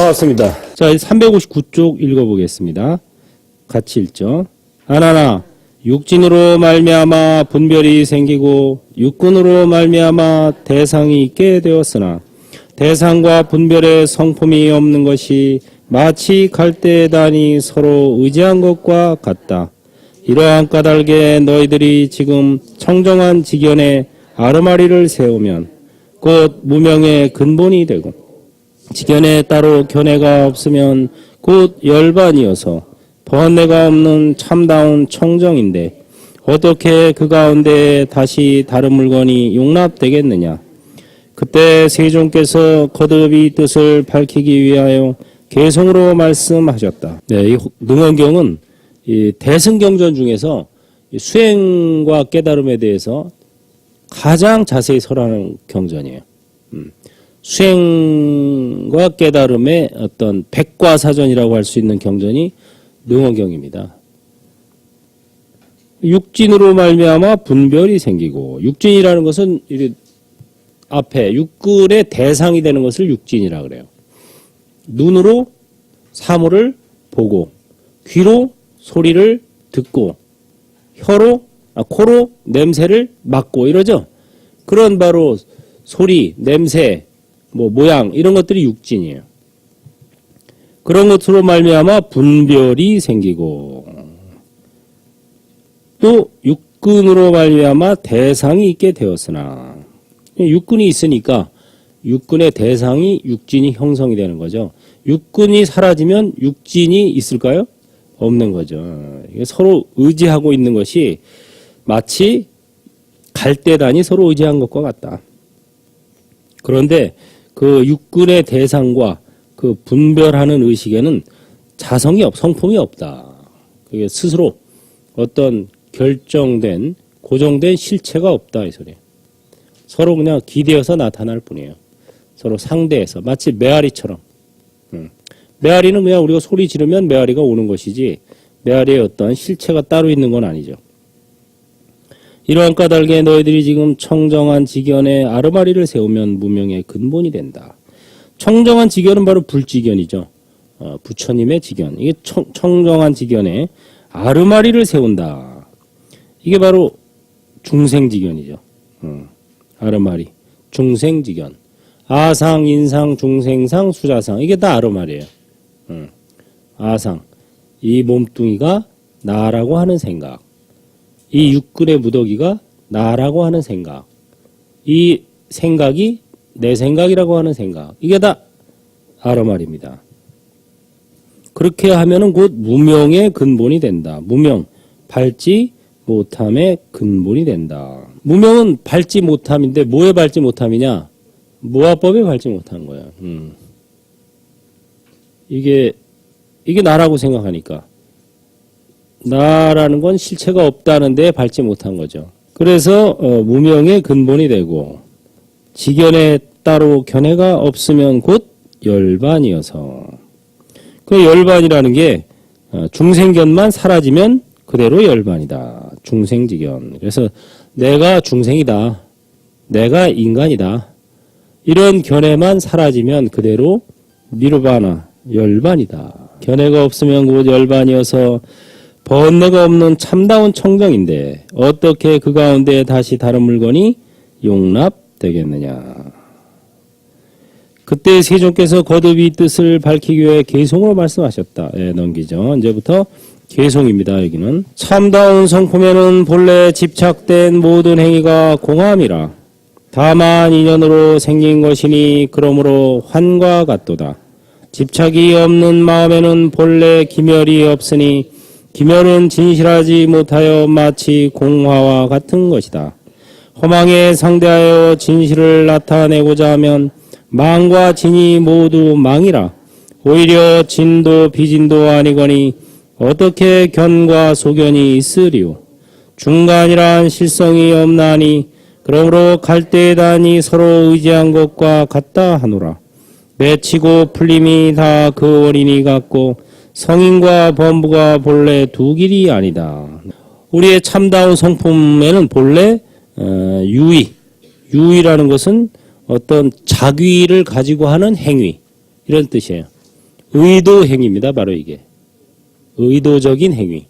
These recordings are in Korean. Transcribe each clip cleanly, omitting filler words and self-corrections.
반갑습니다. 자, 359쪽 읽어보겠습니다. 같이 읽죠. 아나나 육진으로 말미암아 분별이 생기고 육근으로 말미암아 대상이 있게 되었으나 대상과 분별의 성품이 없는 것이 마치 갈대단이 서로 의지한 것과 같다. 이러한 까닭에 너희들이 지금 청정한 지견에 아르마리를 세우면 곧 무명의 근본이 되고 지견에 따로 견해가 없으면 곧 열반이어서 번뇌가 없는 참다운 청정인데 어떻게 그 가운데 다시 다른 물건이 용납되겠느냐. 그때 세종께서 거듭 이 뜻을 밝히기 위하여 개성으로 말씀하셨다. 네, 이 능원경은 이 대승경전 중에서 수행과 깨달음에 대해서 가장 자세히 설하는 경전이에요. 수행과 깨달음의 어떤 백과사전이라고 할 수 있는 경전이 능원경입니다. 육진으로 말미암아 분별이 생기고, 육진이라는 것은 앞에 육근의 대상이 되는 것을 육진이라 그래요. 눈으로 사물을 보고, 귀로 소리를 듣고, 코로 냄새를 맡고 이러죠. 그런 바로 소리, 냄새, 모양 이런 것들이 육진이에요. 그런 것으로 말미암아 분별이 생기고 또 육근으로 말미암아 대상이 있게 되었으나 육근이 있으니까 육근의 대상이 육진이 형성이 되는 거죠. 육근이 사라지면 육진이 있을까요? 없는 거죠. 이게 서로 의지하고 있는 것이 마치 갈대단이 서로 의지한 것과 같다. 그런데 그 육근의 대상과 그 분별하는 의식에는 성품이 없다. 그게 스스로 어떤 결정된, 고정된 실체가 없다. 이 소리예요. 서로 그냥 기대어서 나타날 뿐이에요. 서로 상대해서. 마치 메아리처럼. 메아리는 그냥 우리가 소리 지르면 메아리가 오는 것이지 메아리의 어떤 실체가 따로 있는 건 아니죠. 이러한 까닭에 너희들이 지금 청정한 지견에 아르마리를 세우면 무명의 근본이 된다. 청정한 지견은 바로 불지견이죠. 부처님의 지견. 이게 청정한 지견에 아르마리를 세운다. 이게 바로 중생지견이죠. 아르마리. 중생지견. 아상, 인상, 중생상, 수자상. 이게 다 아르마리예요. 아상. 이 몸뚱이가 나라고 하는 생각. 이 육근의 무더기가 나라고 하는 생각. 이 생각이 내 생각이라고 하는 생각. 이게 다 아르마리입니다. 그렇게 하면은 곧 무명의 근본이 된다. 무명, 밟지 못함의 근본이 된다. 무명은 밟지 못함인데 뭐에 밟지 못함이냐? 무아법에 밟지 못한 거야. 이게 나라고 생각하니까. 나라는 건 실체가 없다는 데 밟지 못한 거죠. 그래서 무명의 근본이 되고 지견에 따로 견해가 없으면 곧 열반이어서 그 열반이라는 게 중생견만 사라지면 그대로 열반이다. 중생지견. 그래서 내가 중생이다. 내가 인간이다. 이런 견해만 사라지면 그대로 니르바나, 열반이다. 견해가 없으면 곧 열반이어서 번뇌가 없는 참다운 청정인데 어떻게 그 가운데 다시 다른 물건이 용납되겠느냐. 그때 세종께서 거듭 이 뜻을 밝히기 위해 개송으로 말씀하셨다. 예, 넘기죠. 이제부터 개송입니다. 여기는 참다운 성품에는 본래 집착된 모든 행위가 공함이라. 다만 인연으로 생긴 것이니 그러므로 환과 같도다. 집착이 없는 마음에는 본래 기멸이 없으니 기멸은 진실하지 못하여 마치 공화와 같은 것이다. 허망에 상대하여 진실을 나타내고자 하면 망과 진이 모두 망이라. 오히려 진도 비진도 아니거니 어떻게 견과 소견이 있으리요. 중간이란 실성이 없나니 그러므로 갈대단이 서로 의지한 것과 같다 하노라. 맺히고 풀림이 다 그 원인이 같고 성인과 범부가 본래 두 길이 아니다. 우리의 참다운 성품에는 본래 유의라는 것은 어떤 자귀를 가지고 하는 행위 이런 뜻이에요. 의도 행위입니다. 바로 이게. 의도적인 행위.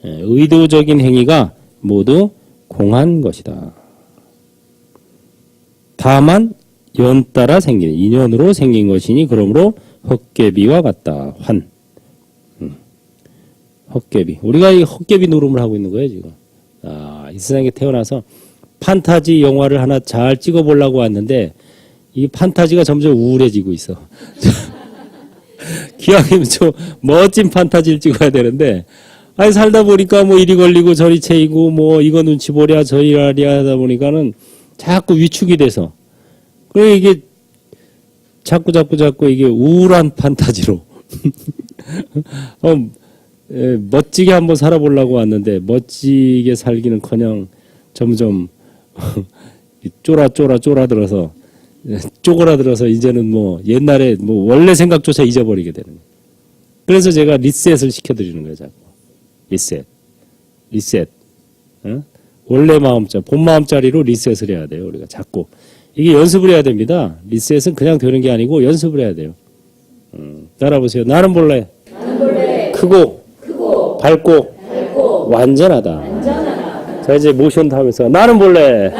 의도적인 행위가 모두 공한 것이다. 다만 연따라 생기는 인연으로 생긴 것이니 그러므로 헛개비와 같다. 환. 헛개비. 우리가 이 헛개비 노름을 하고 있는 거예요, 지금. 이 세상에 태어나서 판타지 영화를 하나 잘 찍어보려고 왔는데 이 판타지가 점점 우울해지고 있어. 기왕이면 좀 멋진 판타지를 찍어야 되는데 아니 살다 보니까 뭐 이리 걸리고 저리 채이고 뭐 이거 눈치 보랴 저리 하랴 하다 보니까는 자꾸 위축이 돼서 그래 이게 자꾸 이게 우울한 판타지로 멋지게 한번 살아보려고 왔는데 멋지게 살기는커녕 점점 쪼그라들어서 이제는 뭐 옛날에 뭐 원래 생각조차 잊어버리게 되는 거예요. 그래서 제가 리셋을 시켜드리는 거예요, 자꾸. 리셋. 원래 마음자리, 본 마음자리로 리셋을 해야 돼요, 우리가 자꾸. 이게 연습을 해야 됩니다. 리셋은 그냥 되는 게 아니고 연습을 해야 돼요. 따라보세요. 나는 본래 크고 밝고 완전하다. 자, 이제 모션 하면서 나는 본래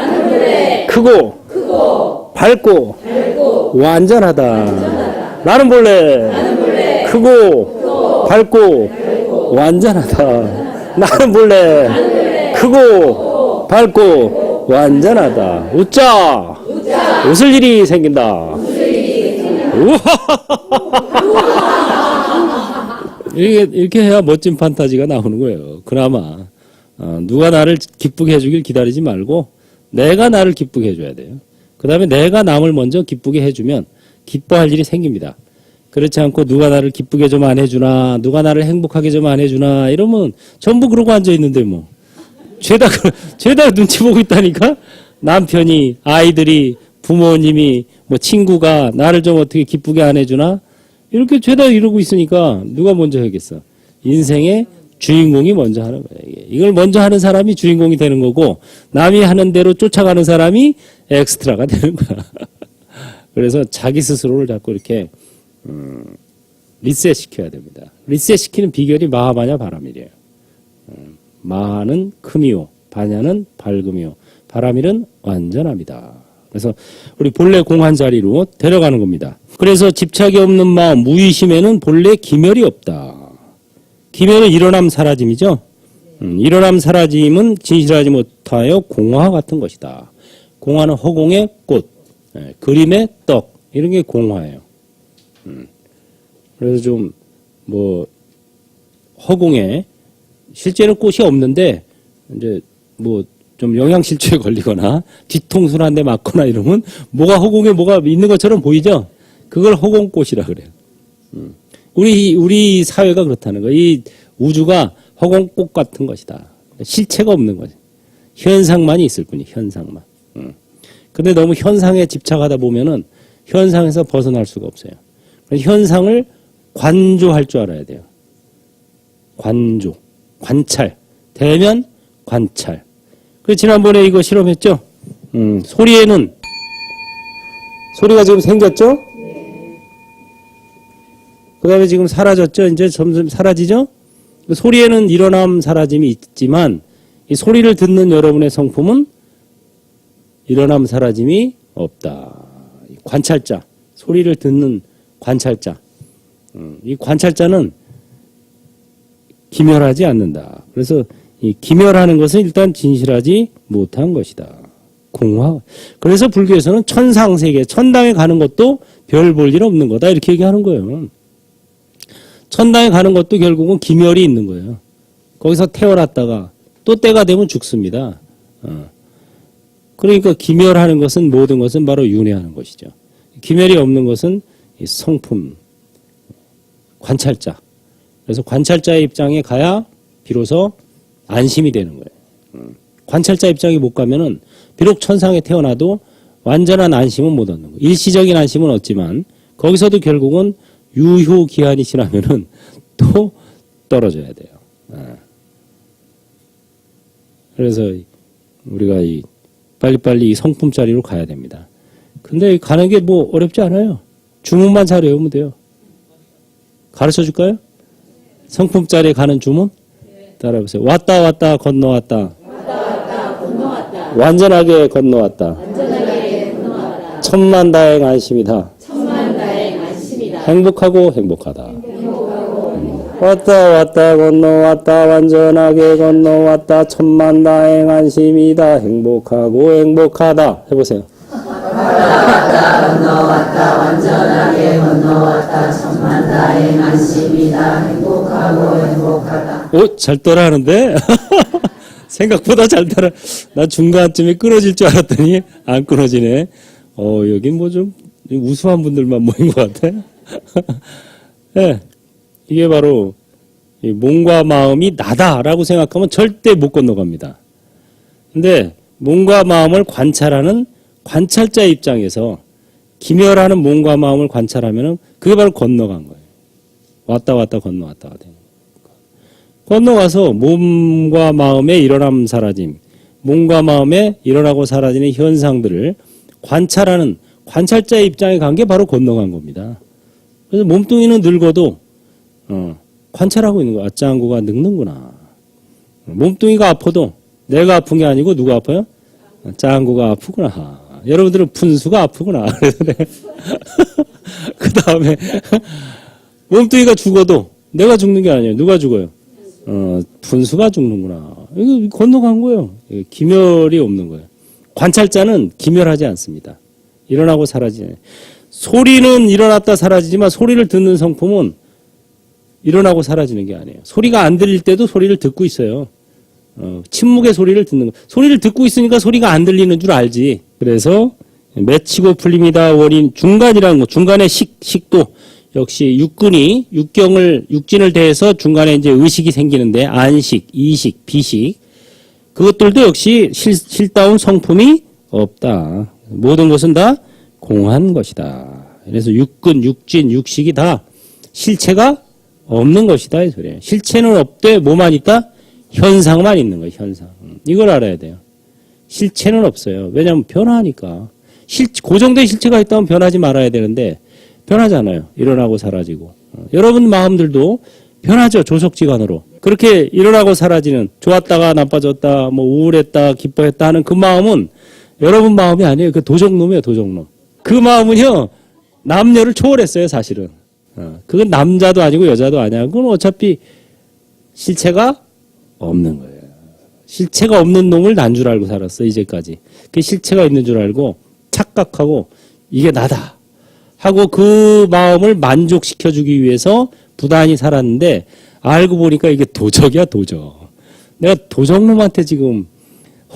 크고 밝고 완전하다. 나는 본래 크고 밝고 완전하다. 나는 본래 크고 밝고 완전하다. 웃자. 웃을 일이 생긴다. 이렇게 해야 멋진 판타지가 나오는 거예요. 그나마 누가 나를 기쁘게 해주길 기다리지 말고 내가 나를 기쁘게 해줘야 돼요. 그 다음에 내가 남을 먼저 기쁘게 해주면 기뻐할 일이 생깁니다. 그렇지 않고 누가 나를 기쁘게 좀 안 해주나 누가 나를 행복하게 좀 안 해주나 이러면 전부 그러고 앉아있는데 뭐 죄다 눈치 보고 있다니까. 남편이 아이들이 부모님이 뭐 친구가 나를 좀 어떻게 기쁘게 안 해주나 이렇게 죄다 이러고 있으니까 누가 먼저 하겠어. 인생의 주인공이 먼저 하는 거예요. 이걸 먼저 하는 사람이 주인공이 되는 거고 남이 하는 대로 쫓아가는 사람이 엑스트라가 되는 거야. 그래서 자기 스스로를 자꾸 이렇게 리셋 시켜야 됩니다. 리셋 시키는 비결이 마하바냐 바람이래요. 마하는 크미요, 바냐는 밝음이요, 바람일은 완전합니다. 그래서 우리 본래 공한 자리로 데려가는 겁니다. 그래서 집착이 없는 마음, 무의심에는 본래 기멸이 없다. 기멸은 일어남 사라짐이죠. 일어남 사라짐은 진실하지 못하여 공화 같은 것이다. 공화는 허공의 꽃, 그림의 떡 이런 게 공화예요. 그래서 좀 뭐 허공에 실제는 꽃이 없는데 이제 뭐 좀 영양실조에 걸리거나 뒤통수를 한 대 맞거나 이러면 뭐가 허공에 뭐가 있는 것처럼 보이죠? 그걸 허공꽃이라 그래요. 우리 사회가 그렇다는 거예요. 이 우주가 허공꽃 같은 것이다. 실체가 없는 거죠. 현상만이 있을 뿐이에요. 현상만. 근데 너무 현상에 집착하다 보면은 현상에서 벗어날 수가 없어요. 현상을 관조할 줄 알아야 돼요. 관조, 관찰, 대면 관찰. 그 지난번에 이거 실험했죠? 소리에는 소리가 지금 생겼죠? 그 다음에 지금 사라졌죠? 이제 점점 사라지죠? 소리에는 일어남 사라짐이 있지만 이 소리를 듣는 여러분의 성품은 일어남 사라짐이 없다. 관찰자, 소리를 듣는 관찰자. 이 관찰자는 기멸하지 않는다. 그래서 이 기멸하는 것은 일단 진실하지 못한 것이다. 공화. 그래서 불교에서는 천상세계, 천당에 가는 것도 별 볼 일 없는 거다. 이렇게 얘기하는 거예요. 천당에 가는 것도 결국은 기멸이 있는 거예요. 거기서 태어났다가 또 때가 되면 죽습니다. 그러니까 기멸하는 것은 모든 것은 바로 윤회하는 것이죠. 기멸이 없는 것은 이 성품, 관찰자. 그래서 관찰자의 입장에 가야 비로소 안심이 되는 거예요. 관찰자 입장에 못 가면은 비록 천상에 태어나도 완전한 안심은 못 얻는 거예요. 일시적인 안심은 얻지만 거기서도 결국은 유효 기한이 지나면은 또 떨어져야 돼요. 그래서 우리가 빨리빨리 이 성품 자리로 가야 됩니다. 근데 가는 게 뭐 어렵지 않아요. 주문만 잘 외우면 돼요. 가르쳐 줄까요? 성품자리에 가는 주문? 따라해보세요. 왔다 왔다 건너왔다. 왔다 왔다 건너왔다. 완전하게 건너왔다. 완전하게 건너왔다. 천만다행 안심이다. 천만다행 안심이다. 행복하고 행복하다. 왔다 왔다 건너왔다 완전하게 건너왔다 천만다행 안심이다 행복하고 행복하다. 해보세요. 왔다 건너왔다 완전하게 건너왔다 천만다행 안심이다 행복하고 행복하다. 오, 잘 따라하는데? 생각보다 잘 따라. 나 중간쯤에 끊어질 줄 알았더니 안 끊어지네. 여긴 뭐 좀 우수한 분들만 모인 것 같아. 네, 이게 바로 이 몸과 마음이 나다라고 생각하면 절대 못 건너갑니다. 근데 몸과 마음을 관찰하는 관찰자 입장에서 기멸하는 몸과 마음을 관찰하면은 그게 바로 건너간 거예요. 왔다 왔다 건너왔다가 되는 거예요. 건너가서 몸과 마음의 일어남 사라짐, 몸과 마음의 일어나고 사라지는 현상들을 관찰하는 관찰자의 입장에 간 게 바로 건너간 겁니다. 그래서 몸뚱이는 늙어도 관찰하고 있는 거야. 짱구가 늙는구나. 몸뚱이가 아파도 내가 아픈 게 아니고 누가 아파요? 짱구가 아프구나. 여러분들은 푼수가 아프구나. 그 다음에 몸뚱이가 죽어도 내가 죽는 게 아니에요. 누가 죽어요? 푼수가 죽는구나. 이거 건너간 거예요. 기멸이 없는 거예요. 관찰자는 기멸하지 않습니다. 일어나고 사라지네. 소리는 일어났다 사라지지만 소리를 듣는 성품은 일어나고 사라지는 게 아니에요. 소리가 안 들릴 때도 소리를 듣고 있어요. 침묵의 소리를 듣는 거. 소리를 듣고 있으니까 소리가 안 들리는 줄 알지. 그래서 맺히고 풀림이다 원인 중간이라는 거. 중간에 식도 역시 육진을 대해서 중간에 이제 의식이 생기는데 안식, 이식, 비식 그것들도 역시 실다운 성품이 없다. 모든 것은 다 공한 것이다. 그래서 육근, 육진, 육식이 다 실체가 없는 것이다 이 소리예요. 실체는 없되 뭐만 있다? 현상만 있는 거예요. 현상. 이걸 알아야 돼요. 실체는 없어요. 왜냐하면 변화하니까. 고정된 실체가 있다면 변하지 말아야 되는데 변하잖아요. 일어나고 사라지고. 여러분 마음들도 변하죠. 조석지간으로. 그렇게 일어나고 사라지는 좋았다가 나빠졌다 뭐 우울했다 기뻐했다 하는 그 마음은 여러분 마음이 아니에요. 그 도적놈이에요. 도적놈. 그 마음은요. 남녀를 초월했어요. 사실은. 그건 남자도 아니고 여자도 아니야. 그건 어차피 실체가 없는 거예요. 실체가 없는 놈을 난 줄 알고 살았어. 이제까지. 그 실체가 있는 줄 알고 착각하고 이게 나다 하고 그 마음을 만족시켜주기 위해서 부단히 살았는데 알고 보니까 이게 도적이야. 도적. 내가 도적놈한테 지금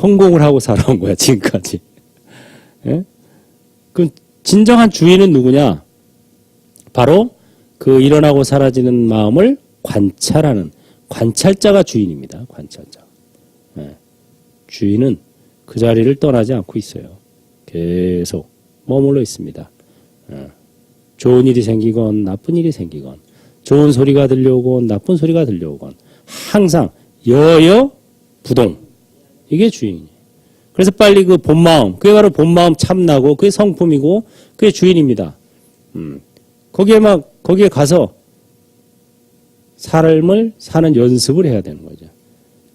헌공을 하고 살아온 거야. 지금까지. 예? 그럼 진정한 주인은 누구냐? 바로 그 일어나고 사라지는 마음을 관찰하는 관찰자가 주인입니다. 관찰자. 예. 주인은 그 자리를 떠나지 않고 있어요. 계속 머물러 있습니다. 예. 좋은 일이 생기건 나쁜 일이 생기건 좋은 소리가 들려오건 나쁜 소리가 들려오건 항상 여여부동. 이게 주인이에요. 그래서 빨리 그 본마음, 그게 바로 본마음 참나고 그게 성품이고 그게 주인입니다. 거기에 가서 삶을 사는 연습을 해야 되는 거죠.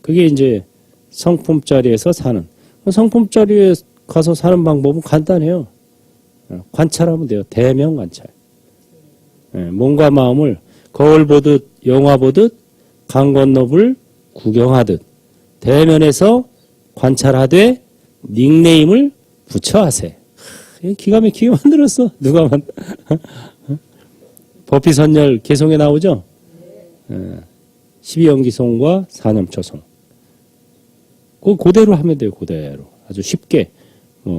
그게 이제 성품 자리에서 사는. 성품 자리에 가서 사는 방법은 간단해요. 관찰하면 돼요. 대면 관찰. 몸과 마음을 거울 보듯 영화 보듯 강 건너불 구경하듯 대면에서 관찰하되 닉네임을 붙여 하세. 기가 막히게 만들었어. 누가 버피선열 개송에 나오죠? 12연기송과 사념초송. 그대로 하면 돼요. 그대로. 아주 쉽게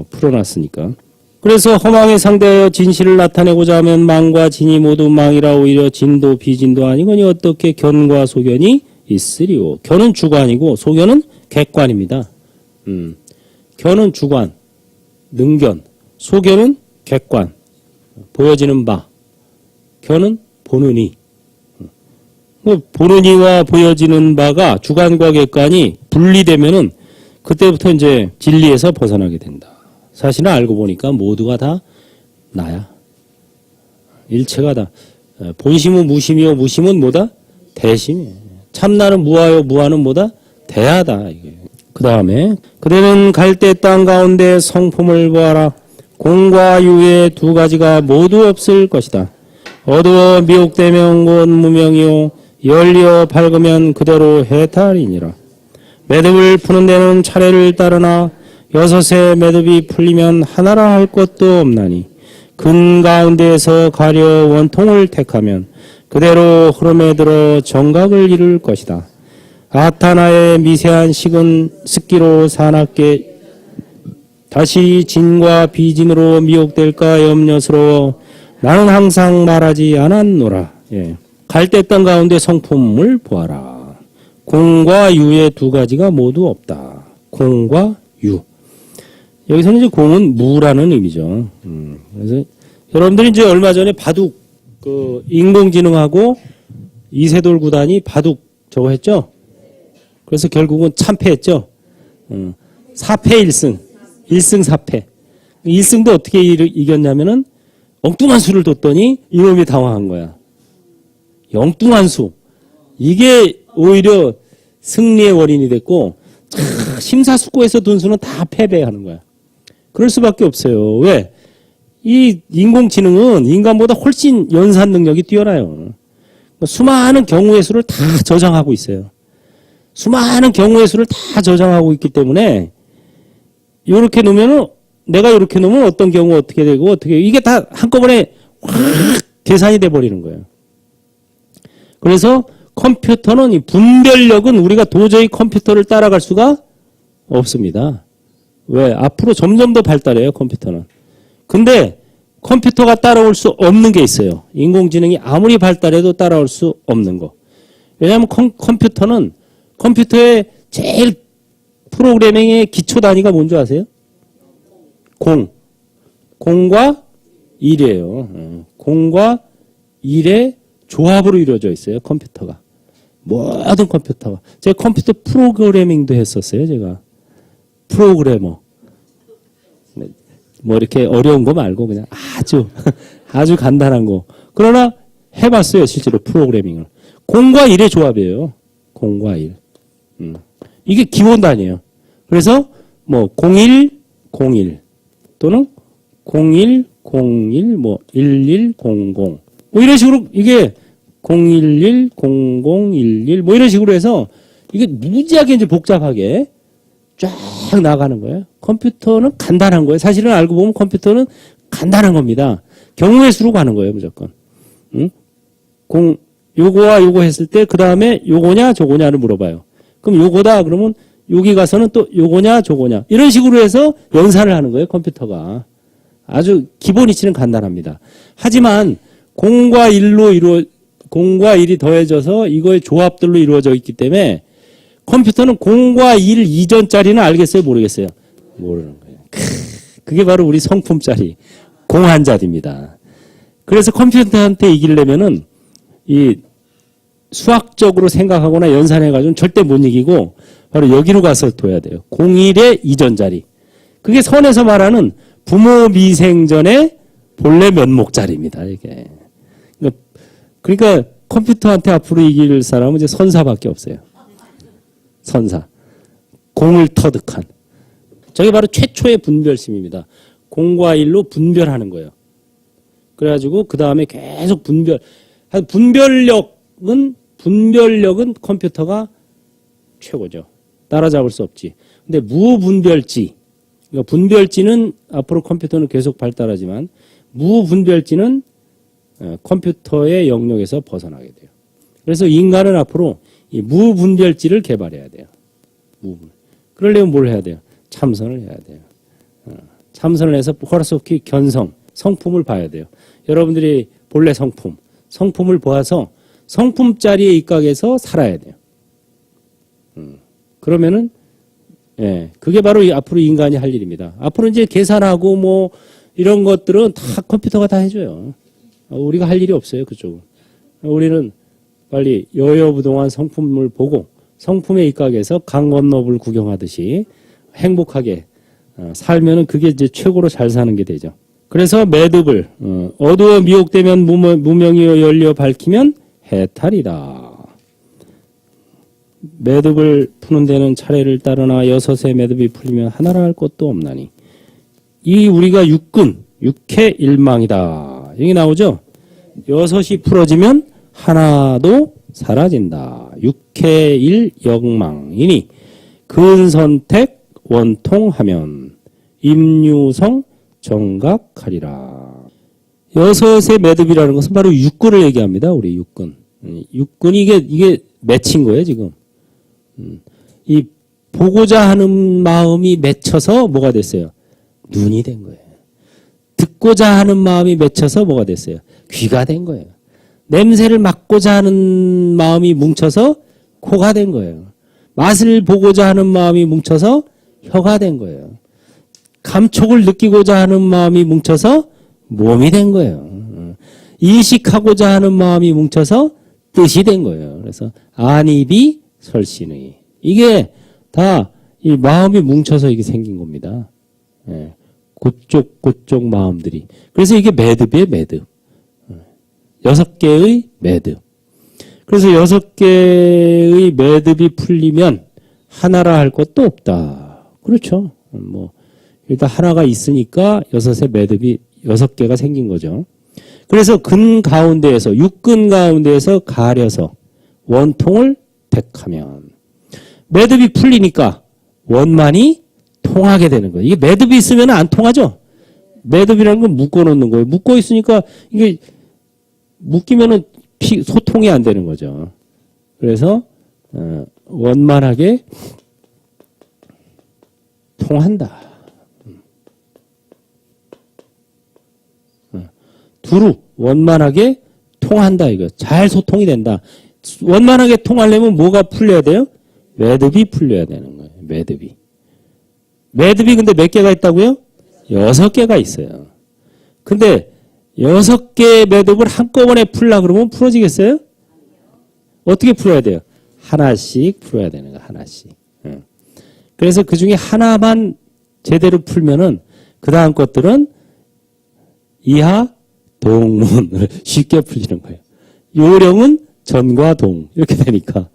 풀어놨으니까. 그래서 허망에 상대하여 진실을 나타내고자 하면 망과 진이 모두 망이라 오히려 진도 비진도 아니거니 어떻게 견과 소견이 있으리오. 견은 주관이고 소견은 객관입니다. 견은 주관, 능견, 소견은 객관, 보여지는 바, 견은 보는 이. 보는 이와 보여지는 바가 주관과 객관이 분리되면은 그때부터 이제 진리에서 벗어나게 된다. 사실은 알고 보니까 모두가 다 나야. 일체가 다. 본심은 무심이요 무심은 뭐다? 대심이에요. 참나는 무하요 무하는 뭐다? 대하다. 그 다음에 그대는 갈대 땅 가운데 성품을 보아라. 공과 유의 두 가지가 모두 없을 것이다. 어두워 미혹되면 곧 무명이요 열리어 밝으면 그대로 해탈이니라. 매듭을 푸는 데는 차례를 따르나 여섯의 매듭이 풀리면 하나라 할 것도 없나니 근 가운데에서 가려 원통을 택하면 그대로 흐름에 들어 정각을 이룰 것이다. 아타나의 미세한 식은 습기로 사납게 다시 진과 비진으로 미혹될까 염려스러워 나는 항상 말하지 않았노라. 예. 갈대 땅 가운데 성품을 보아라. 공과 유의 두 가지가 모두 없다. 공과 유. 여기서는 이제 공은 무라는 의미죠. 그래서 여러분들이 이제 얼마 전에 바둑 그 인공지능하고 이세돌 구단이 바둑 저거 했죠. 그래서 결국은 참패했죠. 4패 1승. 1승 4패. 1승도 어떻게 이겼냐면은 엉뚱한 수를 뒀더니 이놈이 당황한 거야. 엉뚱한 수. 이게 오히려 승리의 원인이 됐고 심사숙고해서 둔 수는 다 패배하는 거야. 그럴 수밖에 없어요. 왜? 이 인공지능은 인간보다 훨씬 연산 능력이 뛰어나요. 수많은 경우의 수를 다 저장하고 있어요. 수많은 경우의 수를 다 저장하고 있기 때문에 이렇게 놓으면은 내가 이렇게 놓으면 어떤 경우 어떻게 되고 어떻게 이게 다 한꺼번에 확 계산이 돼 버리는 거예요. 그래서 컴퓨터는 이 분별력은 우리가 도저히 컴퓨터를 따라갈 수가 없습니다. 왜? 앞으로 점점 더 발달해요, 컴퓨터는. 근데 컴퓨터가 따라올 수 없는 게 있어요. 인공지능이 아무리 발달해도 따라올 수 없는 거. 왜냐하면 컴퓨터는 컴퓨터의 제일 프로그래밍의 기초 단위가 뭔지 아세요? 공과 1이에요. 공과 1의 조합으로 이루어져 있어요, 컴퓨터가. 모든 컴퓨터가. 제가 컴퓨터 프로그래밍도 했었어요, 제가. 프로그래머. 뭐 이렇게 어려운 거 말고 그냥 아주 간단한 거. 그러나 해봤어요, 실제로 프로그래밍을. 공과 1의 조합이에요. 공과 1. 이게 기본 단위예요. 그래서 뭐 01, 01 또는 01, 01, 뭐 11, 00 뭐 이런 식으로 이게 011, 00, 11 뭐 이런 식으로 해서 이게 무지하게 이제 복잡하게 쫙 나가는 거예요. 컴퓨터는 간단한 거예요. 사실은 알고 보면 컴퓨터는 간단한 겁니다. 경우의 수로 가는 거예요, 무조건. 요거와 요거 했을 때 그 다음에 요거냐 저거냐를 물어봐요. 그럼 요거다 그러면 여기 가서는 또 요거냐 저거냐 이런 식으로 해서 연산을 하는 거예요, 컴퓨터가. 아주 기본 이치는 간단합니다. 하지만 공과 1이 더해져서 이거의 조합들로 이루어져 있기 때문에 컴퓨터는 공과 1 이전짜리는 알겠어요, 모르겠어요? 모르는 거예요. 그게 바로 우리 성품짜리 공한자리입니다. 그래서 컴퓨터한테 이기려면은 이 수학적으로 생각하거나 연산해가지고는 절대 못 이기고 바로 여기로 가서 둬야 돼요. 01의 이전 자리. 그게 선에서 말하는 부모 미생전의 본래 면목자리입니다. 이게. 그러니까 컴퓨터한테 앞으로 이길 사람은 이제 선사밖에 없어요. 선사. 공을 터득한. 저게 바로 최초의 분별심입니다. 공과 1로 분별하는 거예요. 그래가지고 그 다음에 계속 분별력은 컴퓨터가 최고죠. 따라잡을 수 없지. 근데 무분별지, 그러니까 분별지는 앞으로 컴퓨터는 계속 발달하지만 무분별지는 컴퓨터의 영역에서 벗어나게 돼요. 그래서 인간은 앞으로 이 무분별지를 개발해야 돼요. 그러려면 뭘 해야 돼요? 참선을 해야 돼요. 참선을 해서 호라소키 견성, 성품을 봐야 돼요. 여러분들이 본래 성품을 보아서 성품자리에 입각해서 살아야 돼요. 그러면은 그게 바로 앞으로 인간이 할 일입니다. 앞으로 이제 계산하고 뭐 이런 것들은 다 컴퓨터가 다 해줘요. 우리가 할 일이 없어요, 그쪽은. 우리는 빨리 여여부동한 성품을 보고 성품에 입각해서 강 건너물 구경하듯이 행복하게 살면은 그게 이제 최고로 잘 사는 게 되죠. 그래서 매듭을 어두워 미혹되면 무명이여 열려 밝히면 해탈이다. 매듭을 푸는 데는 차례를 따르나 여섯의 매듭이 풀리면 하나라 할 것도 없나니. 이 우리가 육근, 육해 일망이다. 여기 나오죠? 여섯이 풀어지면 하나도 사라진다. 육해 일영망이니 근선택 원통하면 임유성 정각하리라. 여섯의 매듭이라는 것은 바로 육근을 얘기합니다. 우리 육근. 육근이 이게 맺힌 거예요, 지금. 이 보고자 하는 마음이 맺혀서 뭐가 됐어요? 눈이 된 거예요. 듣고자 하는 마음이 맺혀서 뭐가 됐어요? 귀가 된 거예요. 냄새를 맡고자 하는 마음이 뭉쳐서 코가 된 거예요. 맛을 보고자 하는 마음이 뭉쳐서 혀가 된 거예요. 감촉을 느끼고자 하는 마음이 뭉쳐서 몸이 된 거예요. 인식하고자 하는 마음이 뭉쳐서 뜻이 된 거예요. 그래서 안입이 설신의. 이게 다 이 마음이 뭉쳐서 이게 생긴 겁니다. 예. 그쪽 마음들이. 그래서 이게 매듭이에요, 매듭. 6개의 매듭. 그래서 6개의 매듭이 풀리면 하나라 할 것도 없다. 그렇죠. 뭐 일단 하나가 있으니까 6의 매듭이 6개가 생긴 거죠. 그래서 근 가운데에서 육근 가운데에서 가려서 원통을 택하면 매듭이 풀리니까 원만이 통하게 되는 거예요. 이게 매듭이 있으면 안 통하죠. 매듭이라는 건 묶어 놓는 거예요. 묶어 있으니까 이게 묶이면은 소통이 안 되는 거죠. 그래서 원만하게 통한다. 두루 원만하게 통한다. 이거 잘 소통이 된다. 원만하게 통하려면 뭐가 풀려야 돼요? 매듭이 풀려야 되는 거예요. 매듭이. 매듭이 근데 몇 개가 있다고요? 6개가 있어요. 근데 6개의 매듭을 한꺼번에 풀라 그러면 풀어지겠어요? 어떻게 풀어야 돼요? 하나씩 풀어야 되는 거야. 하나씩. 그래서 그 중에 하나만 제대로 풀면은 그 다음 것들은 이하 동문을 쉽게 풀리는 거예요. 요령은 전과 동 이렇게 되니까.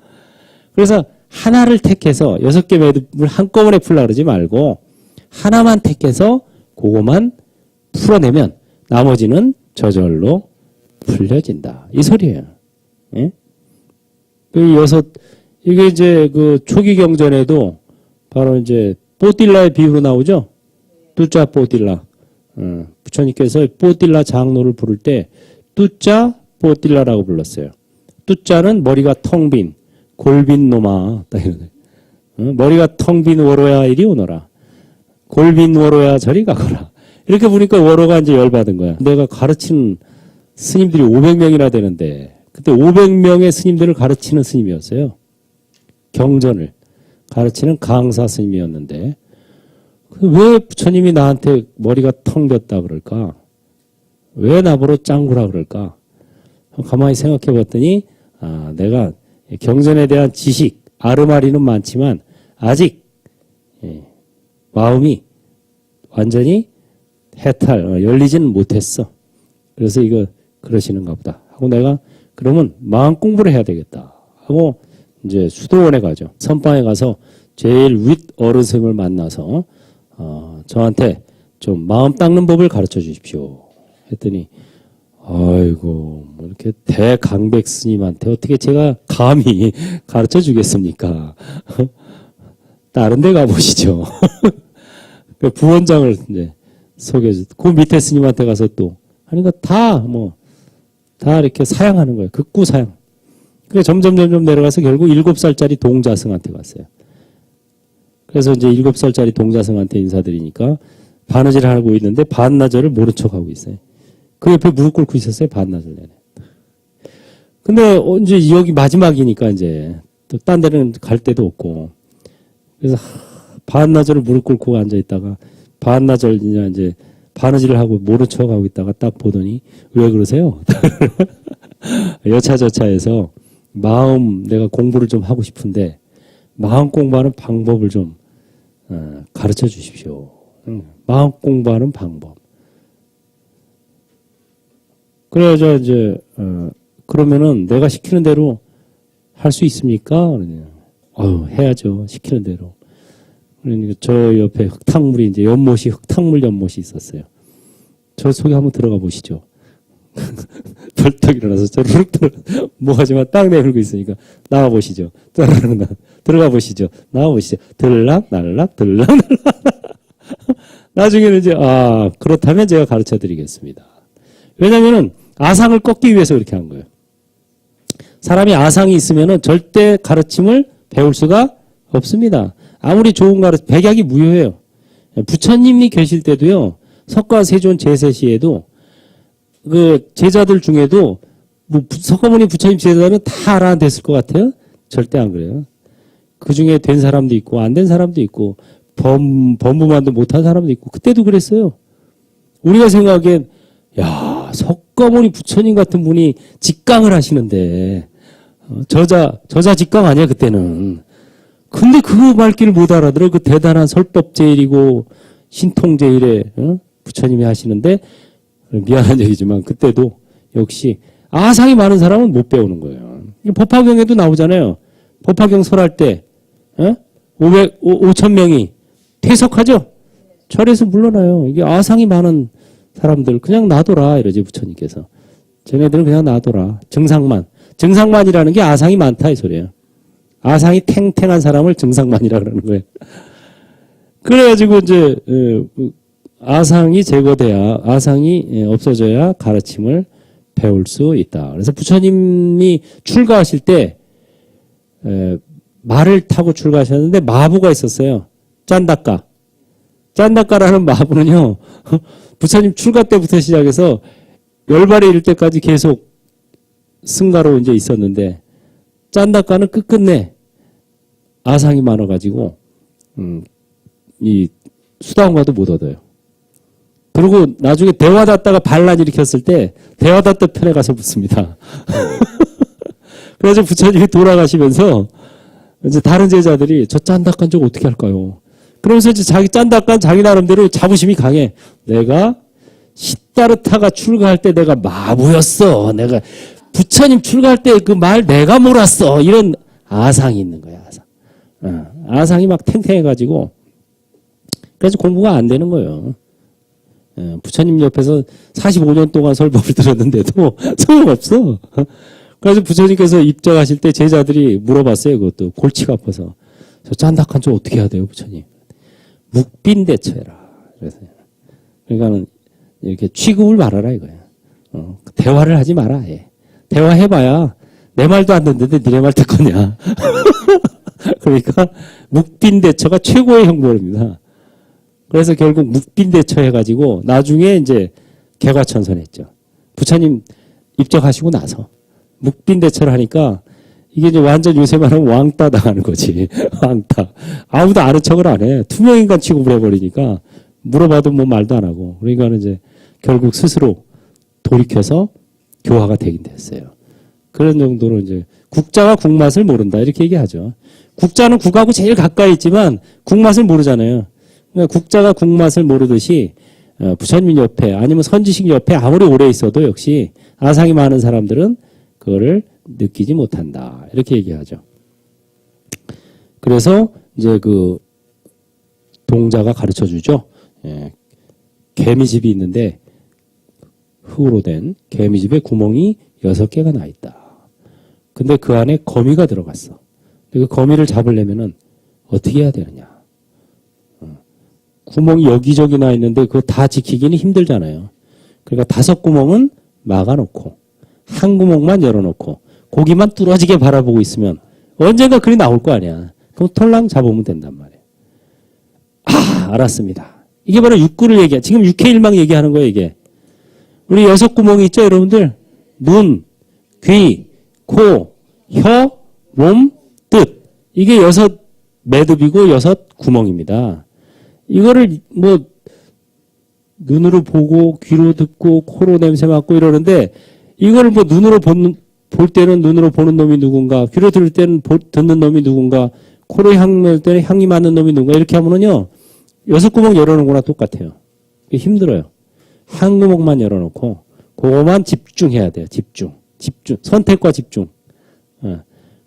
그래서 하나를 택해서 6개 매듭을 한꺼번에 풀라 그러지 말고 하나만 택해서 그거만 풀어내면 나머지는 저절로 풀려진다. 이 소리예요. 예? 이게 이제 그 초기 경전에도 바로 이제 뽀딜라의 비유로 나오죠? 뚜짜 뽀딜라. 부처님께서 뽀딜라 장로를 부를 때 뚜짜 뽀딜라라고 불렀어요. 뚜짜는 머리가 텅 빈, 골빈 놈아. 딱 이러네. 머리가 텅 빈 워로야 이리 오너라. 골빈 워로야 저리 가거라. 이렇게 보니까 워로가 이제 열받은 거야. 내가 가르치는 스님들이 500명이나 되는데 그때 500명의 스님들을 가르치는 스님이었어요. 경전을 가르치는 강사 스님이었는데 왜 부처님이 나한테 머리가 텅 볐다 그럴까? 왜 나보러 짱구라 그럴까? 가만히 생각해 봤더니 내가 경전에 대한 지식, 아르마리는 많지만 아직 마음이 완전히 해탈, 열리지는 못했어. 그래서 이거 그러시는가 보다 하고 내가 그러면 마음 공부를 해야 되겠다 하고 이제 수도원에 가죠. 선방에 가서 제일 윗 어르신을 만나서 저한테 좀 마음 닦는 법을 가르쳐 주십시오 했더니 아이고 뭐 이렇게 대강백 스님한테 어떻게 제가 감히 가르쳐 주겠습니까? 다른 데 가보시죠. 그 부원장을 이제 소개해줘. 그 밑에 스님한테 가서 또 하니까 다 이렇게 사양하는 거예요. 극구 사양. 그래 점점 내려가서 결국 7살짜리 동자승한테 갔어요. 그래서 이제 7살짜리 동자승한테 인사드리니까 바느질 하고 있는데 반나절을 모른 척하고 있어요. 그 옆에 무릎 꿇고 있었어요. 반나절 내내. 근데 이제 여기 마지막이니까 이제 또 딴 데는 갈 데도 없고 그래서 반나절을 무릎 꿇고 앉아 있다가 반나절 이제 바느질을 하고 모른 척하고 있다가 딱 보더니 왜 그러세요? 여차저차해서 내가 공부를 좀 하고 싶은데 마음 공부하는 방법을 좀 가르쳐 주십시오. 마음 공부하는 방법. 그래서 이제, 그러면은 내가 시키는 대로 할 수 있습니까? 그러냐. 해야죠. 시키는 대로. 그러니까 저 옆에 흙탕물이 이제 흙탕물 연못이 있었어요. 저 속에 한번 들어가 보시죠. 벌떡 일어나서 저르륵 뭐하지만 딱 내밀고 있으니까 나와 보시죠. 들어가 보시죠. 나와 보시죠. 들락날락 들락날락. 나중에는 이제 그렇다면 제가 가르쳐 드리겠습니다. 왜냐면은 아상을 꺾기 위해서 그렇게 한 거예요. 사람이 아상이 있으면은 절대 가르침을 배울 수가 없습니다. 아무리 좋은 백약이 무효해요. 부처님이 계실 때도요. 석가세존 제세 시에도 그 제자들 중에도 뭐 석가모니 부처님 제자들은 다 알아냈을 것 같아요? 절대 안 그래요. 그 중에 된 사람도 있고 안 된 사람도 있고 법무만도 못한 사람도 있고 그때도 그랬어요. 우리가 생각하기엔 석가모니 부처님 같은 분이 직강을 하시는데 저자 직강 아니야 그때는. 근데 그 말귀를 못 알아들어. 그 대단한 설법제일이고 신통제일에 부처님이 하시는데 미안한 얘기지만 그때도 역시 아상이 많은 사람은 못 배우는 거예요. 법화경에도 나오잖아요. 법화경 설할 때 5,000명이 퇴석하죠. 절에서 물러나요. 이게 아상이 많은 사람들 그냥 놔둬라 이러지 부처님께서. 쟤네들은 그냥 놔둬라. 증상만이라는 게 아상이 많다 이 소리예요. 아상이 탱탱한 사람을 증상만이라 그러는 거예요. 그래가지고 이제 아상이 제거돼야 아상이 없어져야 가르침을 배울 수 있다. 그래서 부처님이 출가하실 때 말을 타고 출가하셨는데 마부가 있었어요. 짠다까라는 마부는요. 부처님 출가 때부터 시작해서 열발에 이를 때까지 계속 승가로 이제 있었는데 짠다까는 끝끝내 아상이 많아가지고 이 수다원과도 못 얻어요. 그리고 나중에 대화다따가 반란 일으켰을 때 대화다따 편에 가서 붙습니다. 그래서 부처님이 돌아가시면서 이제 다른 제자들이 저 짠다깐 저거 어떻게 할까요? 그러면서 이제 자기 짠다깐 자기 나름대로 자부심이 강해. 내가 시다르타가 출가할 때 내가 마부였어. 내가 부처님 출가할 때 그 말 내가 몰았어. 이런 아상이 있는 거야. 아상이 막 탱탱해가지고 그래서 공부가 안 되는 거예요. 부처님 옆에서 45년 동안 설법을 들었는데도 소용없어. 그래서 부처님께서 입장하실 때 제자들이 물어봤어요. 그것도 골치가 아파서. 저 짠닥한 저 어떻게 해야 돼요, 부처님? 묵빈대처해라. 그러니까는 이렇게 취급을 말하라 이거야. 대화를 하지 마라. 대화해봐야 내 말도 안 듣는데 니네 말 듣거냐. 그러니까 묵빈대처가 최고의 형벌입니다. 그래서 결국 묵빈대처 해가지고 나중에 이제 개과천선했죠. 부처님 입적하시고 나서 묵빈대처를 하니까 이게 이제 완전 요새 말하면 왕따 당하는 거지. 왕따. 아무도 아는 척을 안 해. 투명인간 취급을 해버리니까 물어봐도 뭐 말도 안 하고. 그러니까 이제 결국 스스로 돌이켜서 교화가 되긴 됐어요. 그런 정도로 이제 국자가 국맛을 모른다 이렇게 얘기하죠. 국자는 국하고 제일 가까이 있지만 국맛을 모르잖아요. 그러니까 국자가 국맛을 모르듯이 부처님 옆에 아니면 선지식 옆에 아무리 오래 있어도 역시 아상이 많은 사람들은 그거를 느끼지 못한다 이렇게 얘기하죠. 그래서 이제 그 동자가 가르쳐 주죠. 개미집이 있는데 흙으로 된 개미집에 구멍이 6개가 나 있다. 근데 그 안에 거미가 들어갔어. 그 거미를 잡으려면은 어떻게 해야 되느냐. 구멍이 여기저기 나 있는데 그거 다 지키기는 힘들잖아요. 그러니까 5구멍은 막아놓고 한 구멍만 열어놓고 고기만 뚫어지게 바라보고 있으면 언젠가 그리 나올 거 아니야. 그럼 털랑 잡으면 된단 말이에요. 알았습니다. 이게 바로 육구를 얘기해. 지금 육해일망 얘기하는 거예요, 이게. 우리 6구멍이 있죠, 여러분들? 눈, 귀, 코, 혀, 몸, 뜻. 이게 6 매듭이고 6 구멍입니다. 이거를 뭐 눈으로 보고 귀로 듣고 코로 냄새 맡고 이러는데 이거를 뭐 눈으로 볼 때는 눈으로 보는 놈이 누군가, 귀로 들을 때는 듣는 놈이 누군가, 코로 향 맡을 때는 향이 맡는 놈이 누군가 이렇게 하면은요 6구멍 열어놓은 거나 똑같아요. 힘들어요. 한 구멍만 열어놓고 그거만 집중해야 돼요. 집중. 선택과 집중.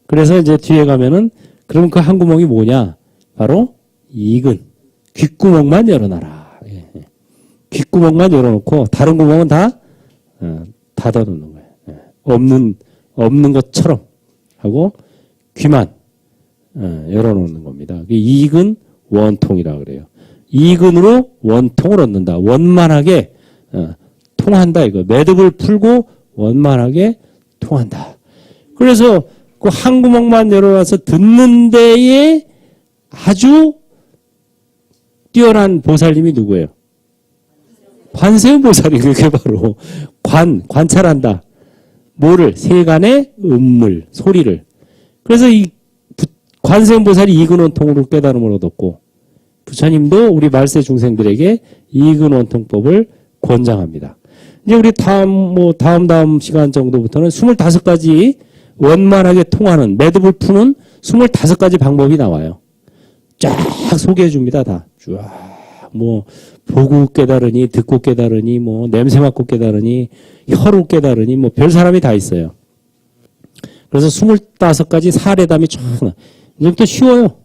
그래서 이제 뒤에 가면은 그럼 그 한 구멍이 뭐냐? 바로 이근. 귓구멍만 열어놔라. 귓구멍만 열어놓고 다른 구멍은 다 닫아놓는 거예요. 없는 것처럼 하고 귀만 열어놓는 겁니다. 이근 원통이라 그래요. 이근으로 원통을 얻는다. 원만하게 통한다 이거. 매듭을 풀고 원만하게 통한다. 그래서 그 한 구멍만 열어놔서 듣는 데에 아주 뛰어난 보살님이 누구예요? 관세음보살이 그게 바로 관찰한다. 뭐를? 세간의 음물, 소리를. 그래서 이 관세음보살이 이근원통으로 깨달음을 얻었고 부처님도 우리 말세 중생들에게 이근원통법을 권장합니다. 이제 우리 다음 시간 정도부터는 25가지 원만하게 통하는, 매듭을 푸는 25가지 방법이 나와요. 쫙 소개해 줍니다, 다. 쫙. 보고 깨달으니, 듣고 깨달으니, 냄새 맡고 깨달으니, 혀로 깨달으니, 별 사람이 다 있어요. 그래서 25가지 사례담이 쫙 나. 이제부터 쉬워요.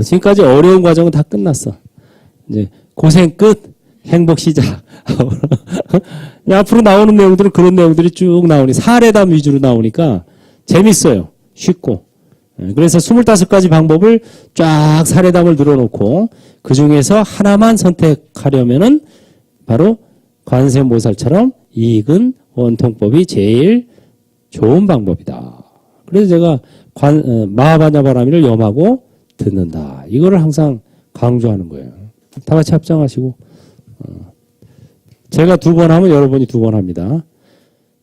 지금까지 어려운 과정은 다 끝났어. 이제 고생 끝, 행복 시작. 앞으로 나오는 내용들은 그런 내용들이 쭉 나오니, 사례담 위주로 나오니까 재밌어요. 쉽고. 그래서 25가지 방법을 쫙 사례담을 늘어놓고 그 중에서 하나만 선택하려면은 바로 관세음보살처럼 이근 원통법이 제일 좋은 방법이다. 그래서 제가 마하바냐바라미를 염하고 듣는다. 이거를 항상 강조하는 거예요. 다 같이 합장하시고 제가 2번 하면 여러분이 2번 합니다.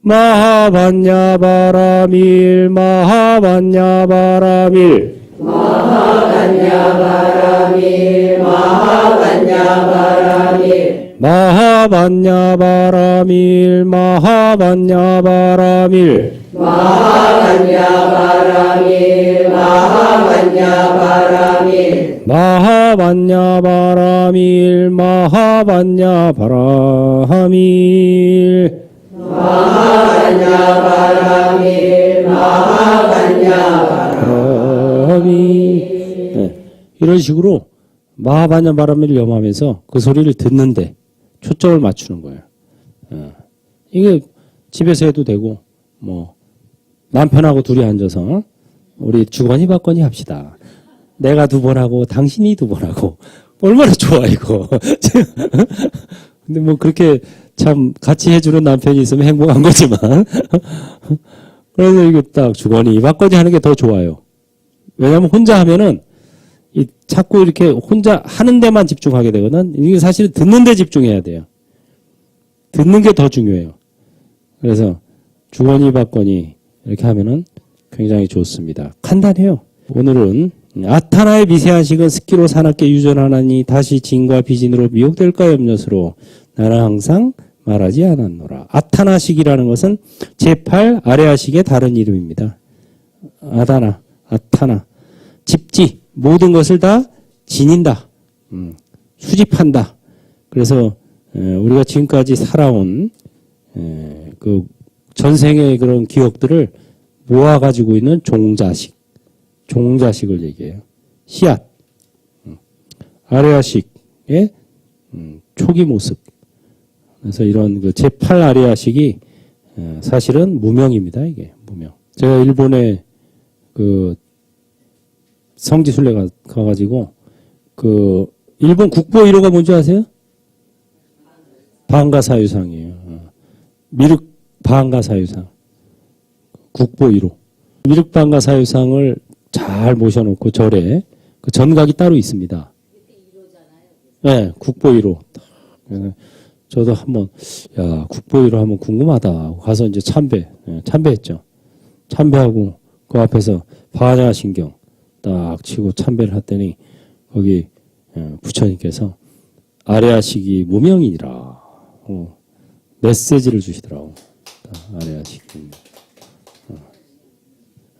마하반야바라밀 마하반야바라밀 마하반야바라밀 마하반야바라밀 마하반야바라밀 마하반야바라밀 마하반야바라밀 마하반야바라밀 마하반야바라밀 마하반야바라밀 마하반야바라밀 마하반야바라밀 네. 이런 식으로 마하반야바라밀을 염하면서 그 소리를 듣는데 초점을 맞추는 거예요. 이게 집에서 해도 되고 남편하고 둘이 앉아서 우리 주거니 받거니 합시다. 내가 2번 하고 당신이 2번 하고 얼마나 좋아 이거. 근데 그렇게 참 같이 해주는 남편이 있으면 행복한 거지만 그래서 이게 딱 주거니 받거니 하는 게 더 좋아요. 왜냐하면 혼자 하면은 자꾸 이렇게 혼자 하는 데만 집중하게 되거든. 이게 사실은 듣는 데 집중해야 돼요. 듣는 게 더 중요해요. 그래서 주거니 받거니 이렇게 하면은 굉장히 좋습니다. 간단해요. 오늘은 아타나의 미세한 식은 스키로 사납게 유전하나니 다시 진과 비진으로 미혹될까 염려스로 나는 항상 말하지 않았노라. 아타나식이라는 것은 제8 아레아식의 다른 이름입니다. 아다나, 아타나, 집지, 모든 것을 다 지닌다, 수집한다. 그래서 우리가 지금까지 살아온 그 전생의 그런 기억들을 모아가지고 있는 종자식을 얘기해요. 씨앗, 아레아식의 초기 모습. 그래서 이런 그 제8 아레아식이 사실은 무명입니다. 이게 무명. 제가 일본에 그 성지순례 가가지고 그 일본 국보 1호가 뭔지 아세요? 방가사유상이에요. 미륵 방가사유상. 국보 1호. 미륵 방가사유상을 잘 모셔놓고 절에 그 전각이 따로 있습니다. 네, 국보 1호. 저도 한번 국보 1호 한번 궁금하다. 가서 이제 참배했죠. 참배하고 그 앞에서 반야신경 딱 치고 참배를 했더니 거기 부처님께서 아레아식이 무명이니라 메시지를 주시더라고.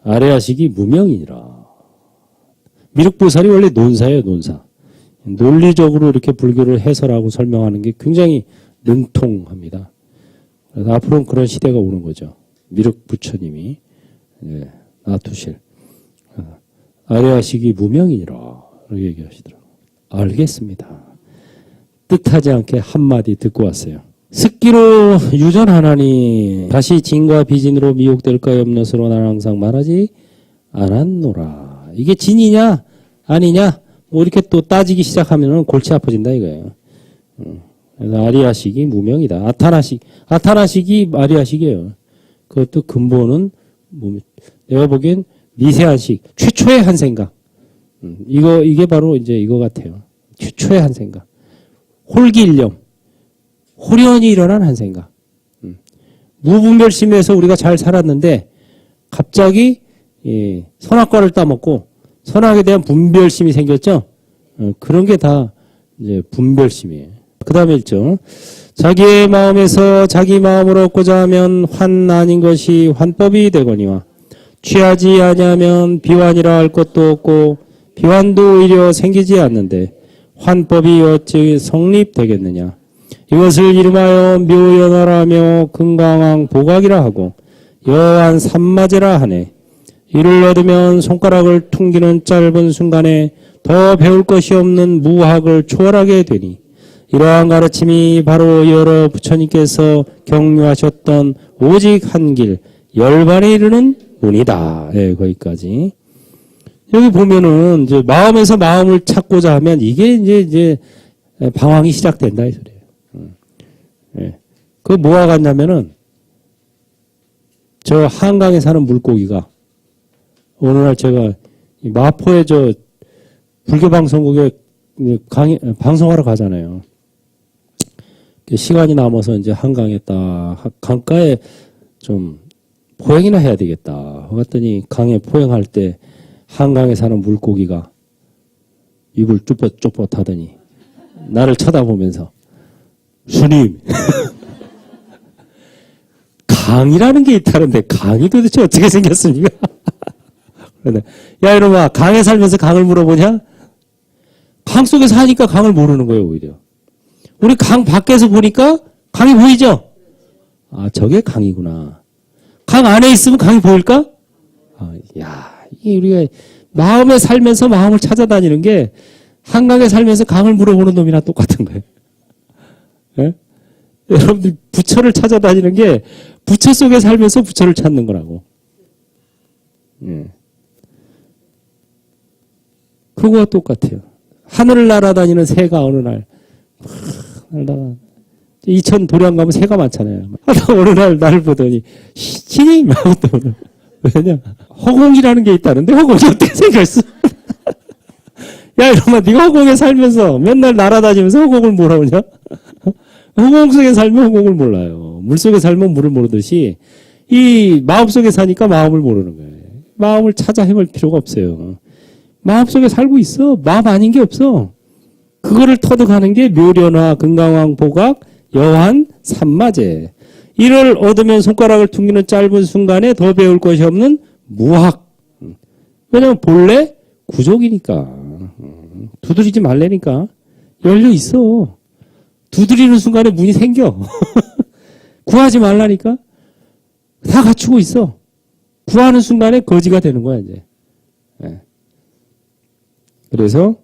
아레아식이 무명이니라. 미륵보살이 원래 논사예요, 논사. 논리적으로 이렇게 불교를 해설하고 설명하는 게 굉장히 능통합니다. 그래서 앞으로는 그런 시대가 오는 거죠. 미륵 부처님이 놔두실 아래아식이 무명이니라 이렇게 얘기하시더라고요. 알겠습니다. 뜻하지 않게 한마디 듣고 왔어요. 습기로 유전하나니 다시 진과 비진으로 미혹될까 염려스러워 나는 항상 말하지 않았노라. 이게 진이냐 아니냐 뭐 이렇게 또 따지기 시작하면은 골치 아파진다 이거예요. 그래서 아리아식이 무명이다. 아타나식이 아리아식이에요. 그것도 근본은 내가 보기엔 미세한식, 최초의 한 생각. 이게 바로 이제 이거 같아요. 최초의 한 생각. 홀기일념. 호련이 일어난 한 생각. 무분별심에서 우리가 잘 살았는데 갑자기 선악과를 따먹고 선악에 대한 분별심이 생겼죠. 그런 게 다 이제 분별심이에요. 그 다음에 있죠. 자기의 마음에서 자기 마음을 얻고자 하면 환 아닌 것이 환법이 되거니와 취하지 아니하면 비환이라 할 것도 없고 비환도 오히려 생기지 않는데 환법이 어찌 성립되겠느냐. 이것을 이름하여 묘연화라며 금강왕 보각이라 하고 여한 삼마제라 하네. 이를 얻으면 손가락을 퉁기는 짧은 순간에 더 배울 것이 없는 무학을 초월하게 되니 이러한 가르침이 바로 여러 부처님께서 경유하셨던 오직 한 길 열반에 이르는 문이다. 예, 거기까지. 여기 보면은 이제 마음에서 마음을 찾고자 하면 이게 이제 방황이 시작된다 이 소리예요. 예. 그 뭐와 같냐면은 저 한강에 사는 물고기가 어느 날 제가 마포에 저 불교 방송국에 방송하러 가잖아요. 시간이 남아서 이제 한강에 딱 강가에 좀 포행이나 해야 되겠다. 그랬더니 강에 포행할 때 한강에 사는 물고기가 입을 쭈뼛쭈뼛 하더니 나를 쳐다보면서 스님 강이라는 게 있다는데 강이 도대체 어떻게 생겼습니까? 야 이놈아 강에 살면서 강을 물어보냐? 강 속에 사니까 강을 모르는 거예요 오히려. 우리 강 밖에서 보니까 강이 보이죠? 아 저게 강이구나. 강 안에 있으면 강이 보일까? 이게 우리가 마음에 살면서 마음을 찾아다니는 게 한강에 살면서 강을 물어보는 놈이랑 똑같은 거예요. 예? 여러분들 부처를 찾아다니는 게 부처 속에 살면서 부처를 찾는 거라고. 예. 그거와 똑같아요. 하늘을 날아다니는 새가 어느 날 이천 도량 가면 새가 많잖아요. 어느 날 나를 보더니 신임 하고 또 왜냐 허공이라는 게 있다는데 허공이 어떻게 생겼어? 야 이놈아 네가 허공에 살면서 맨날 날아다니면서 허공을 몰아오냐? 허공 속에 살면 허공을 몰라요. 물 속에 살면 물을 모르듯이 이 마음 속에 사니까 마음을 모르는 거예요. 마음을 찾아 헤맬 필요가 없어요. 마음 속에 살고 있어. 마음 아닌 게 없어. 그거를 터득하는 게 묘련화, 금강왕 보각, 여한, 삼마제. 이를 얻으면 손가락을 퉁기는 짧은 순간에 더 배울 것이 없는 무학. 왜냐면 본래 구족이니까. 두드리지 말라니까. 열려 있어. 두드리는 순간에 문이 생겨. 구하지 말라니까. 다 갖추고 있어. 구하는 순간에 거지가 되는 거야 이제. 네. 그래서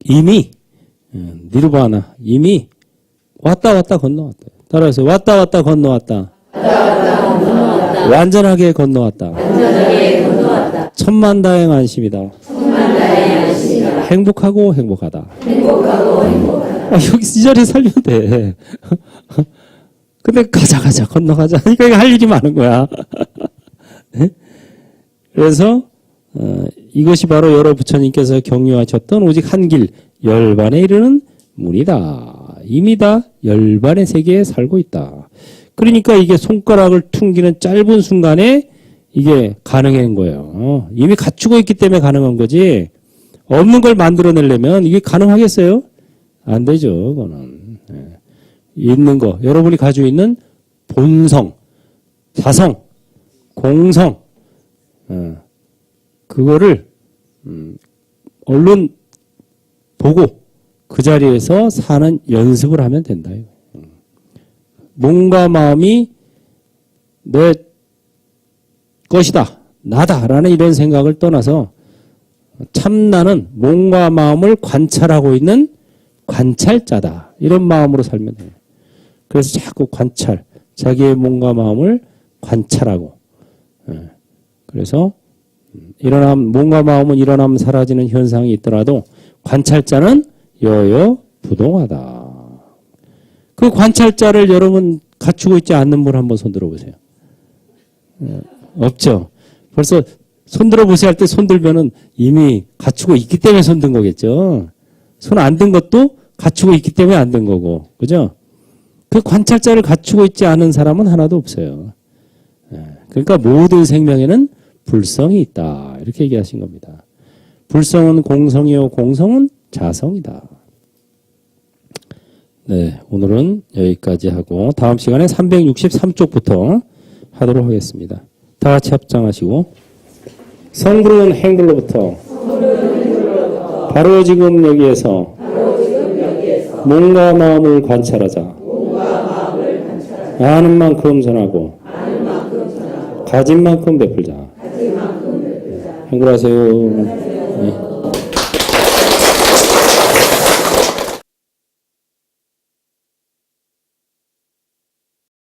이미 니르바나 이미 왔다 건너왔다. 따라서 왔다 건너왔다. 완전하게 건너왔다. 천만다행 안심이다. 행복하고 행복하다. 여기 이 자리에 살면 돼. 근데 가자 건너가자 하니까 할 일이 많은 거야. 네? 그래서 이것이 바로 여러 부처님께서 경유하셨던 오직 한 길 열반에 이르는 문이다. 이미 다 열반의 세계에 살고 있다. 그러니까 이게 손가락을 퉁기는 짧은 순간에 이게 가능한 거예요. 이미 갖추고 있기 때문에 가능한 거지. 없는 걸 만들어내려면 이게 가능하겠어요? 안 되죠. 그거는. 있는 거. 여러분이 가지고 있는 본성, 자성, 공성. 그거를 얼른 보고 그 자리에서 사는 연습을 하면 된다. 몸과 마음이 내 것이다, 나다라는 이런 생각을 떠나서 참나는 몸과 마음을 관찰하고 있는 관찰자다. 이런 마음으로 살면 돼요. 그래서 자꾸 관찰, 자기의 몸과 마음을 관찰하고, 그래서 몸과 마음은 일어나면 사라지는 현상이 있더라도 관찰자는 여여부동하다. 그 관찰자를 여러분 갖추고 있지 않는 분 한번 손들어 보세요. 없죠. 벌써 손들어 보세요 할 때 손들면은 이미 갖추고 있기 때문에 손든 거겠죠. 손 안 든 것도 갖추고 있기 때문에 안 든 거고, 그죠? 그 관찰자를 갖추고 있지 않은 사람은 하나도 없어요. 그러니까 모든 생명에는 불성이 있다. 이렇게 얘기하신 겁니다. 불성은 공성이요, 공성은 자성이다. 네, 오늘은 여기까지 하고 다음 시간에 363쪽부터 하도록 하겠습니다. 다 같이 합장하시고 성불은 행불로부터 바로 지금 여기에서 몸과 마음을 관찰하자. 아는 만큼 전하고 가진 만큼 베풀자. 행불하세요. 네.